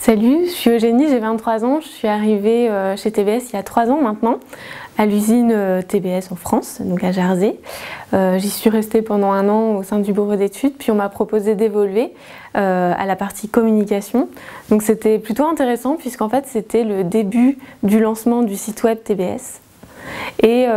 Salut, je suis Eugénie, j'ai 23 ans, je suis arrivée chez TBS il y a 3 ans maintenant, à l'usine TBS en France, donc à Jersey. J'y suis restée pendant 1 an au sein du bureau d'études, puis on m'a proposé d'évoluer à la partie communication. Donc c'était plutôt intéressant puisqu'en fait c'était le début du lancement du site web TBS. Et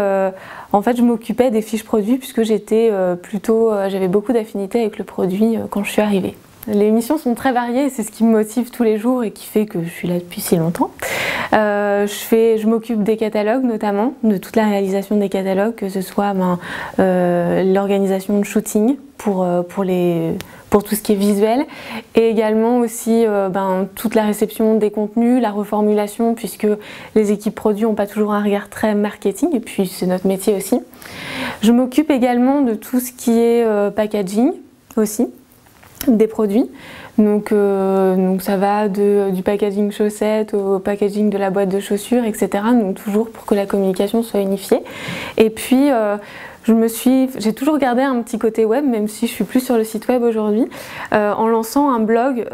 en fait je m'occupais des fiches produits puisque j'avais beaucoup d'affinités avec le produit quand je suis arrivée. Les missions sont très variées et c'est ce qui me motive tous les jours et qui fait que je suis là depuis si longtemps. Je m'occupe des catalogues notamment, de toute la réalisation des catalogues, que ce soit l'organisation de shooting pour tout ce qui est visuel et également aussi toute la réception des contenus, la reformulation puisque les équipes produits n'ont pas toujours un regard très marketing et puis c'est notre métier aussi. Je m'occupe également de tout ce qui est packaging aussi des produits, donc ça va du packaging chaussettes au packaging de la boîte de chaussures, etc. Donc toujours pour que la communication soit unifiée. Et puis j'ai toujours gardé un petit côté web, même si je suis plus sur le site web aujourd'hui, en lançant un blog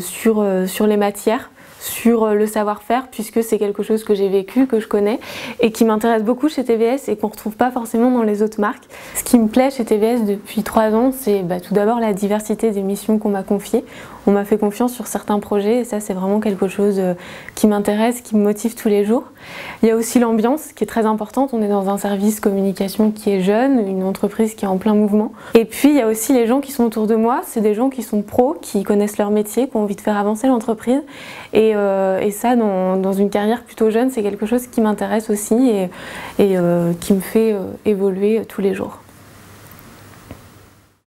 sur les matières, sur le savoir-faire, puisque c'est quelque chose que j'ai vécu, que je connais et qui m'intéresse beaucoup chez TBS et qu'on ne retrouve pas forcément dans les autres marques. Ce qui me plaît chez TBS depuis 3 ans, c'est tout d'abord la diversité des missions qu'on m'a confiées. On m'a fait confiance sur certains projets et ça c'est vraiment quelque chose qui m'intéresse, qui me motive tous les jours. Il y a aussi l'ambiance qui est très importante, on est dans un service communication qui est jeune, une entreprise qui est en plein mouvement. Et puis il y a aussi les gens qui sont autour de moi, c'est des gens qui sont pros, qui connaissent leur métier, qui ont envie de faire avancer l'entreprise. Et ça, dans une carrière plutôt jeune, c'est quelque chose qui m'intéresse aussi et qui me fait évoluer tous les jours.